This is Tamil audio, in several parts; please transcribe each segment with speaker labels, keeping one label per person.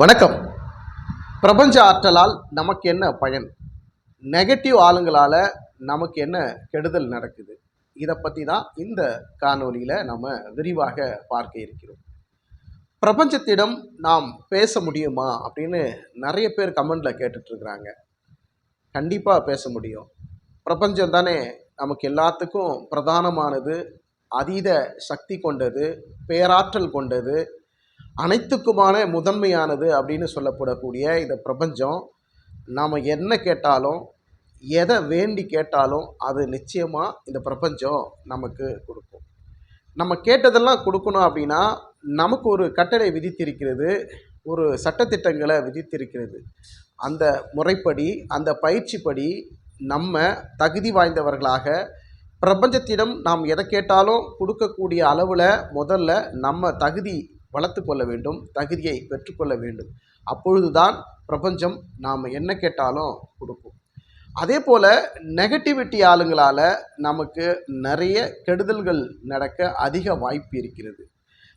Speaker 1: வணக்கம். பிரபஞ்ச ஆற்றலால் நமக்கு என்ன பயன்? நெகட்டிவ் ஆளுங்களால் நமக்கு என்ன கெடுதல் நடக்குது? இதை பற்றி தான் இந்த காணொலியில் நம்ம விரிவாக பார்க்க இருக்கிறோம். பிரபஞ்சத்திடம் நாம் பேச முடியுமா அப்படின்னு நிறைய பேர் கமெண்டில் கேட்டுட்ருக்குறாங்க. கண்டிப்பாக பேச முடியும். பிரபஞ்சம் தானே நமக்கு எல்லாத்துக்கும் பிரதானமானது, அதீத சக்தி கொண்டது, பேராற்றல் கொண்டது, அனைத்துக்குமான முதன்மையானது அப்படின்னு சொல்லப்படக்கூடிய இந்த பிரபஞ்சம் நாம் என்ன கேட்டாலும், எதை வேண்டி கேட்டாலும் அது நிச்சயமாக இந்த பிரபஞ்சம் நமக்கு கொடுக்கும். நம்ம கேட்டதெல்லாம் கொடுக்கணும் அப்படின்னா நமக்கு ஒரு கட்டளை விதித்திருக்கிறது, ஒரு சட்டத்திட்டங்களை விதித்திருக்கிறது. அந்த முறைப்படி, அந்த பயிற்சிப்படி நம்ம தகுதி வாய்ந்தவர்களாக பிரபஞ்சத்திடம் நாம் எதை கேட்டாலும் கொடுக்கக்கூடிய அளவில் முதல்ல நம்ம தகுதி வளர்த்து கொள்ள வேண்டும், தகுதியை பெற்றுக்கொள்ள வேண்டும். அப்பொழுதுதான் பிரபஞ்சம் நாம் என்ன கேட்டாலும் கொடுக்கும். அதே போல் நெகட்டிவிட்டி ஆளுங்களால் நமக்கு நிறைய கெடுதல்கள் நடக்க அதிக வாய்ப்பு இருக்கிறது.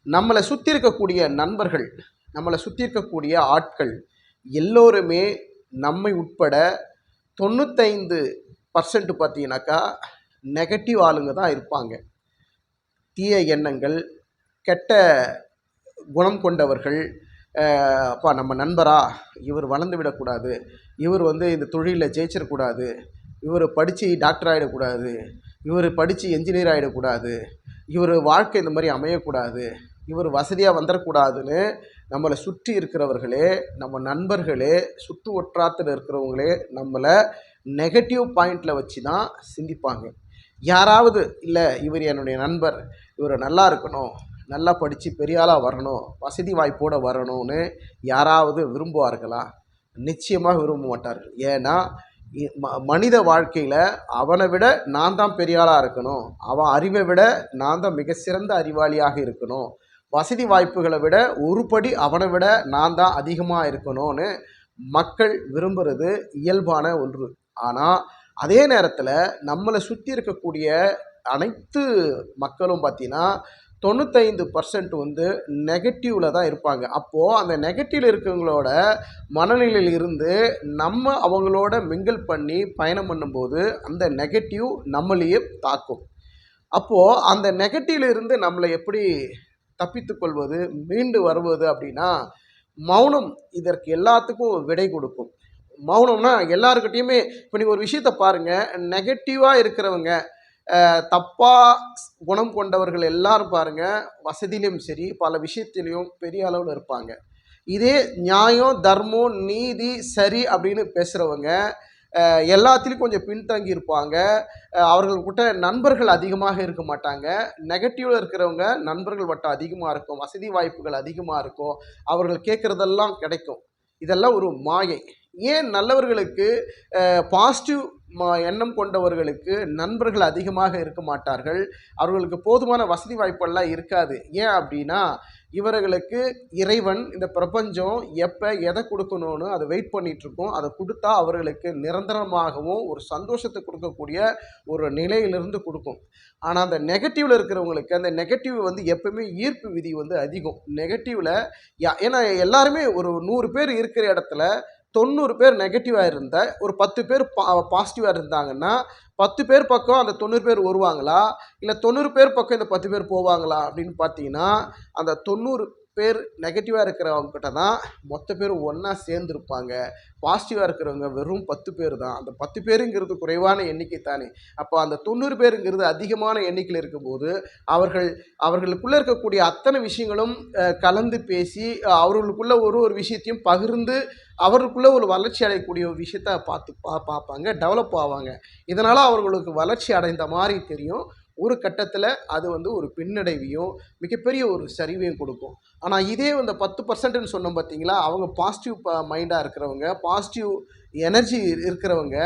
Speaker 1: நம்மளை சுற்றி இருக்கக்கூடிய நண்பர்கள், நம்மளை சுற்றி இருக்கக்கூடிய ஆட்கள் எல்லோருமே நம்மை உட்பட 95% பார்த்தீங்கன்னாக்கா நெகட்டிவ் ஆளுங்க தான் இருப்பாங்க. தீய எண்ணங்கள், கெட்ட குணம் கொண்டவர்கள். அப்பா நம்ம நண்பரா, இவர் வளர்ந்து விடக்கூடாது, இவர் இந்த தொழிலில் ஜெயிச்சிடக்கூடாது, இவர் படித்து டாக்டர் ஆகிடக்கூடாது, இவர் படித்து என்ஜினியர் ஆகிடக்கூடாது, இவர் வாழ்க்கை இந்த மாதிரி அமையக்கூடாது, இவர் வசதியாக வந்துடக்கூடாதுன்னு நம்மளை சுற்றி இருக்கிறவர்களே, நம்ம நண்பர்களே, சுற்று வட்டாரத்தில் இருக்கிறவங்களே நம்மளை நெகட்டிவ் பாயிண்டில் வச்சு தான் சிந்திப்பாங்க. யாராவது இல்லை இவர் என்னுடைய நண்பர், இவர் நல்லா இருக்கணும், நல்லா படித்து பெரிய ஆளாக வரணும், வசதி வாய்ப்போடு வரணும்னு யாராவது விரும்புவார்களா? நிச்சயமாக விரும்ப மாட்டார்கள். ஏன்னா மனித வாழ்க்கையில் அவனை விட நான் தான் பெரிய ஆளாக இருக்கணும், அவன் அறிவை விட நான் தான் மிக சிறந்த அறிவாளியாக இருக்கணும், வசதி வாய்ப்புகளை விட ஒரு படி அவனை விட நான் தான் அதிகமாக இருக்கணும்னு மக்கள் விரும்புகிறது இயல்பான ஒன்று. ஆனால் அதே நேரத்தில் நம்மளை சுற்றி இருக்கக்கூடிய அனைத்து மக்களும் பார்த்தீங்கன்னா 95% நெகட்டிவில் தான் இருப்பாங்க. அப்போது அந்த நெகட்டிவில் இருக்கிறவங்களோட மனநிலையில் இருந்து நம்ம அவங்களோட மிங்கிள் பண்ணி பயணம் பண்ணும்போது அந்த நெகட்டிவ் நம்மளையே தாக்கும். அப்போது அந்த நெகட்டிவில் இருந்து நம்மளை எப்படி தப்பித்து கொள்வது, மீண்டு வருவது அப்படின்னா மௌனம் இதற்கு எல்லாத்துக்கும் விடை கொடுக்கும். மௌனம்னா எல்லாருக்கிட்டையுமே இப்போ நீங்கள் ஒரு விஷயத்தை பாருங்கள், நெகட்டிவாக இருக்கிறவங்க, தப்பாக குணம் கொண்டவர்கள் எல்லாரும் பாருங்கள், வசதியிலையும் சரி பல விஷயத்திலையும் பெரிய அளவில் இருப்பாங்க. இதே நியாயம், தர்மம், நீதி, சரி அப்படின்னு பேசுகிறவங்க எல்லாத்துலேயும் கொஞ்சம் பின்தங்கி இருப்பாங்க. அவர்கள்கிட்ட நண்பர்கள் அதிகமாக இருக்க மாட்டாங்க. நெகட்டிவில் இருக்கிறவங்க நண்பர்கள் வட்டம் அதிகமாக இருக்கும், வசதி வாய்ப்புகள் அதிகமாக இருக்கும், அவர்கள் கேட்குறதெல்லாம் கிடைக்கும். இதெல்லாம் ஒரு மாயை. ஏன் நல்லவர்களுக்கு, பாசிட்டிவ் எண்ணம் கொண்டவர்களுக்கு நண்பர்கள் அதிகமாக இருக்க மாட்டார்கள், அவர்களுக்கு போதுமான வசதி வாய்ப்பெல்லாம் இருக்காது? ஏன் அப்படின்னா இவர்களுக்கு இறைவன், இந்த பிரபஞ்சம் எப்போ எதை கொடுக்கணும்னு அதை வெயிட் பண்ணிகிட்ருக்கோம். அதை கொடுத்தா அவர்களுக்கு நிரந்தரமாகவும் ஒரு சந்தோஷத்தை கொடுக்கக்கூடிய ஒரு நிலையிலிருந்து கொடுக்கும். ஆனால் அந்த நெகட்டிவில் இருக்கிறவங்களுக்கு அந்த நெகட்டிவ் எப்பவுமே ஈர்ப்பு விதி அதிகம். நெகட்டிவில் ஏன்னா எல்லாருமே ஒரு 100 பேர் இருக்கிற இடத்துல 90 பேர் நெகட்டிவாக இருந்த ஒரு 10 பேர் பாசிட்டிவாக இருந்தாங்கன்னா 10 பேர் பக்கம் அந்த 90 பேர் வருவாங்களா, இல்லை 90 பேர் பக்கம் இந்த 10 பேர் போவாங்களா அப்படின்னு பார்த்தீங்கன்னா அந்த 90 பேர் நெகட்டிவாக இருக்கிறவங்ககிட்ட தான் மொத்த பேர் ஒன்றா சேர்ந்துருப்பாங்க. பாசிட்டிவாக இருக்கிறவங்க வெறும் 10 பேர் தான். அந்த 10 பேருங்கிறது குறைவான எண்ணிக்கை தானே. அப்போ அந்த 90 பேருங்கிறது அதிகமான எண்ணிக்கையில் இருக்கும்போது அவர்களுக்குள்ளே இருக்கக்கூடிய அத்தனை விஷயங்களும் கலந்து பேசி அவர்களுக்குள்ள ஒரு விஷயத்தையும் பகிர்ந்து அவர்களுக்குள்ளே ஒரு வளர்ச்சி அடையக்கூடிய ஒரு விஷயத்த பார்ப்பாங்க, டெவலப் ஆவாங்க. இதனால் அவர்களுக்கு வளர்ச்சி அடைந்த மாதிரி தெரியும். ஒரு கட்டத்தில் அது ஒரு பின்னடைவையும் மிகப்பெரிய ஒரு சரிவையும் கொடுக்கும். ஆனால் இதே 10%ன்னு சொன்னோம் பார்த்தீங்களா, அவங்க பாசிட்டிவ் மைண்டாக இருக்கிறவங்க, பாசிட்டிவ் எனர்ஜி இருக்கிறவங்க,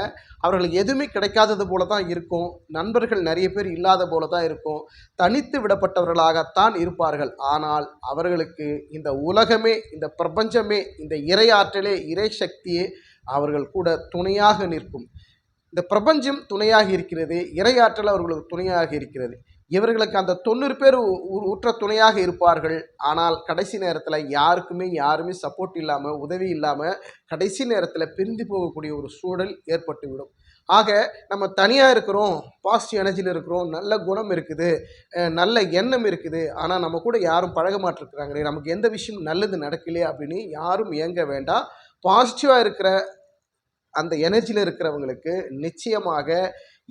Speaker 1: அவர்களுக்கு எதுவுமே கிடைக்காதது போல தான் இருக்கும், நண்பர்கள் நிறைய பேர் இல்லாத போல தான் இருக்கும், தனித்து விடப்பட்டவர்களாகத்தான் இருப்பார்கள். ஆனால் அவர்களுக்கு இந்த உலகமே, இந்த பிரபஞ்சமே, இந்த இறை ஆற்றலே, இறை சக்தியே அவர்கள் கூட துணையாக நிற்கும். இந்த பிரபஞ்சம் துணையாக இருக்கிறது, இறையாற்றல் அவர்களுக்கு துணையாக இருக்கிறது. இவர்களுக்கு அந்த 90 பேர் உற்ற துணையாக இருப்பார்கள். ஆனால் கடைசி நேரத்தில் யாருமே சப்போர்ட் இல்லாமல், உதவி இல்லாமல் கடைசி நேரத்தில் பிரிந்து போகக்கூடிய ஒரு சூழல் ஏற்பட்டுவிடும். ஆக நம்ம தனியாக இருக்கிறோம், பாசிட்டிவ் எனர்ஜியில் இருக்கிறோம், நல்ல குணம் இருக்குது, நல்ல எண்ணம் இருக்குது, ஆனால் நம்ம கூட யாரும் பழக மாட்டிருக்கிறாங்களே, நமக்கு எந்த விஷயம் நல்லது நடக்கலையே அப்படின்னு யாரும் ஏங்க வேண்டாம். பாசிட்டிவாக இருக்கிற அந்த எனர்ஜியில் இருக்கிறவங்களுக்கு நிச்சயமாக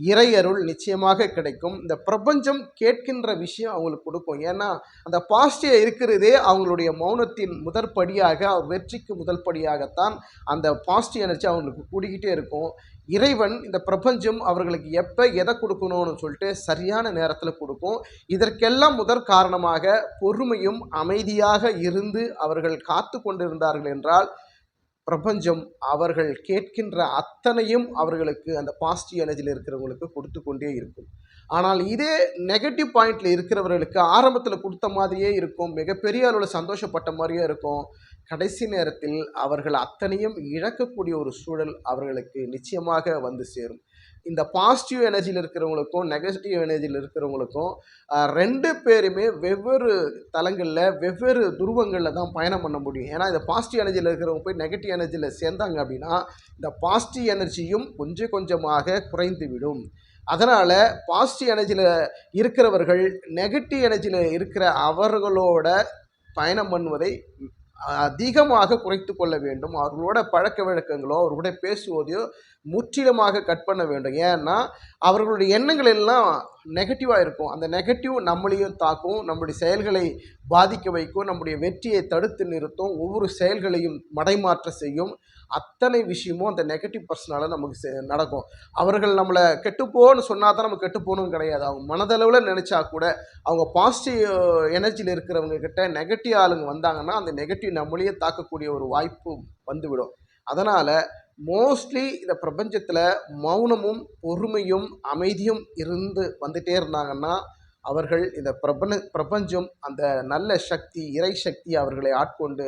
Speaker 1: இறை அருள் நிச்சயமாக கிடைக்கும். இந்த பிரபஞ்சம் கேட்கின்ற விஷயம் அவங்களுக்கு கொடுக்கும். ஏன்னா அந்த பாசிட்டிவ் இருக்கிறதே அவங்களுடைய மௌனத்தின் முதற்படியாக, வெற்றிக்கு முதல் படியாகத்தான் அந்த பாசிட்டிவ் எனர்ஜி அவங்களுக்கு கூடிக்கிட்டே இருக்கும். இறைவன் இந்த பிரபஞ்சம் அவர்களுக்கு எப்போ எதை கொடுக்கணும்னு சொல்லிட்டு சரியான நேரத்தில் கொடுக்கும். இதற்கெல்லாம் முதற் காரணமாக பொறுமையும் அமைதியாக இருந்து அவர்கள் காத்து கொண்டிருந்தார்கள் என்றால் பிரபஞ்சம் அவர்கள் கேட்கின்ற அத்தனையும் அவர்களுக்கு அந்த பாசிட்டிவ் எனர்ஜியில் இருக்கிறவங்களுக்கு கொடுத்து கொண்டே இருக்கும். ஆனால் இதே நெகட்டிவ் பாயிண்டில் இருக்கிறவர்களுக்கு ஆரம்பத்தில் கொடுத்த மாதிரியே இருக்கும், மிகப்பெரிய அளவில் சந்தோஷப்பட்ட மாதிரியே இருக்கும். கடைசி நேரத்தில் அவர்கள் அத்தனையும் இழக்கக்கூடிய ஒரு சூழல் அவர்களுக்கு நிச்சயமாக வந்து சேரும். இந்த பாசிட்டிவ் எனர்ஜியில் இருக்கிறவங்களுக்கும் நெகட்டிவ் எனர்ஜியில் இருக்கிறவங்களுக்கும் 2 பேருமே வெவ்வேறு தளங்களில் வெவ்வேறு துருவங்களில் தான் பயணம் பண்ண முடியும். ஏன்னா இந்த பாசிட்டிவ் எனர்ஜியில் இருக்கிறவங்க போய் நெகட்டிவ் எனர்ஜியில் சேர்ந்தாங்க அப்படின்னா இந்த பாசிட்டிவ் எனர்ஜியும் கொஞ்சம் கொஞ்சமாக குறைந்து விடும். அதனால் பாசிட்டிவ் எனர்ஜியில் இருக்கிறவர்கள் நெகட்டிவ் எனர்ஜியில் இருக்கிற அவர்களோட பயணம் பண்ணுவதை அதிகமாக குறைத்து கொள்ள வேண்டும். அவர்களோட பழக்க வழக்கங்களோ அவர்களோட பேசுவதையோ முற்றிலுமாக கட் பண்ண வேண்டும். ஏன்னா அவர்களுடைய எண்ணங்கள் எல்லாம் நெகட்டிவாக இருக்கும். அந்த நெகட்டிவ் நம்மளையும் தாக்கும், நம்முடைய செயல்களை பாதிக்க வைக்கும், நம்முடைய வெற்றியை தடுத்து நிறுத்தும், ஒவ்வொரு செயல்களையும் மடைமாற்ற செய்யும். அத்தனை விஷயமும் அந்த நெகட்டிவ் பர்சனால் நமக்கு நடக்கும். அவர்கள் நம்மளை கெட்டுப்போன்னு சொன்னால் தான் நம்ம கெட்டுப்போகணும் கிடையாது. அவங்க மனதளவில் நினச்சா கூட அவங்க பாசிட்டிவ் எனர்ஜியில் இருக்கிறவங்க கிட்ட நெகட்டிவ் ஆளுங்க வந்தாங்கன்னா அந்த நெகட்டிவ் நம்மளையே தாக்கக்கூடிய ஒரு வாய்ப்பு வந்துவிடும். அதனால் மோஸ்ட்லி இந்த பிரபஞ்சத்தில் மௌனமும் பொறுமையும் அமைதியும் இருந்து வந்துட்டே இருந்தாங்கன்னா அவர்கள் இந்த பிரபஞ்சம் அந்த நல்ல சக்தி இறை சக்தி அவர்களை ஆட்கொண்டு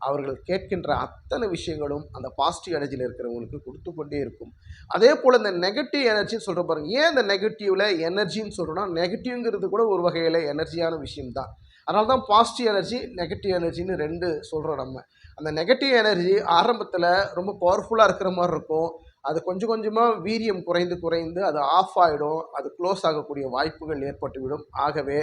Speaker 1: அவர்கள் கேட்கின்ற அத்தனை விஷயங்களும் அந்த பாசிட்டிவ் எனர்ஜியில் இருக்கிறவங்களுக்கு கொடுத்து கொண்டே இருக்கும். அதே போல் இந்த நெகட்டிவ் எனர்ஜின்னு சொல்கிற பாருங்க, ஏன் இந்த நெகட்டிவில் எனர்ஜின்னு சொல்கிறோன்னா நெகட்டிவ்ங்கிறது கூட ஒரு வகையில் எனர்ஜியான விஷயம்தான். அதனால தான் பாசிட்டிவ் எனர்ஜி நெகட்டிவ் எனர்ஜின்னு 2 சொல்கிறோம் நம்ம. அந்த நெகட்டிவ் எனர்ஜி ஆரம்பத்தில் ரொம்ப பவர்ஃபுல்லாக இருக்கிற மாதிரி இருக்கும். அது கொஞ்சம் கொஞ்சமாக வீரியம் குறைந்து அது ஆஃப் ஆகிடும், அது க்ளோஸ் ஆகக்கூடிய வாய்ப்புகள் ஏற்பட்டுவிடும். ஆகவே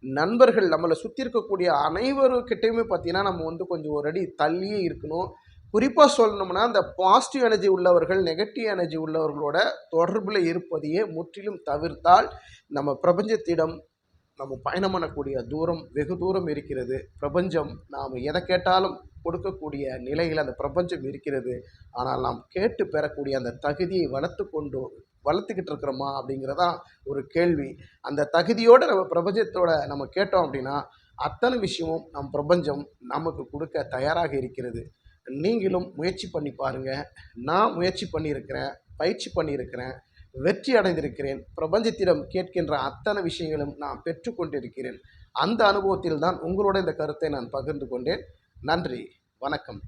Speaker 1: நண்பர்கள் நம்மளை சுற்றி இருக்கக்கூடிய அனைவருக்கிட்டையுமே பார்த்திங்கன்னா நம்ம கொஞ்சம் ஒரு அடி தள்ளியே இருக்கணும். குறிப்பாக சொல்லணும்னா இந்த பாசிட்டிவ் எனர்ஜி உள்ளவர்கள் நெகட்டிவ் எனர்ஜி உள்ளவர்களோட தொடர்பில் இருப்பதையே முற்றிலும் தவிர்த்தால் நம்ம பிரபஞ்சத்திடம் நம்ம பயணம் பண்ணக்கூடிய தூரம் வெகு தூரம் இருக்கிறது. பிரபஞ்சம் நாம் எதை கேட்டாலும் கொடுக்கக்கூடிய நிலையில் அந்த பிரபஞ்சம் இருக்கிறது. ஆனால் நாம் கேட்டு பெறக்கூடிய அந்த தகுதியை வளர்த்துக்கிட்டு இருக்கிறோமா அப்படிங்கிறதான் ஒரு கேள்வி. அந்த தகுதியோடு நம்ம பிரபஞ்சத்தோட நம்ம கேட்டோம் அப்படின்னா அத்தனை விஷயமும் நம் பிரபஞ்சம் நமக்கு கொடுக்க தயாராக இருக்கிறது. நீங்களும் முயற்சி பண்ணி பாருங்கள். நான் முயற்சி பண்ணியிருக்கிறேன், பயிற்சி பண்ணியிருக்கிறேன், வெற்றி அடைந்திருக்கிறேன். பிரபஞ்சத்திடம் கேட்கின்ற அத்தனை விஷயங்களும் நான் பெற்றுக்கொண்டிருக்கிறேன். அந்த அனுபவத்தில் தான் உங்களோட இந்த கருத்தை நான் பகிர்ந்து கொண்டேன். நன்றி, வணக்கம்.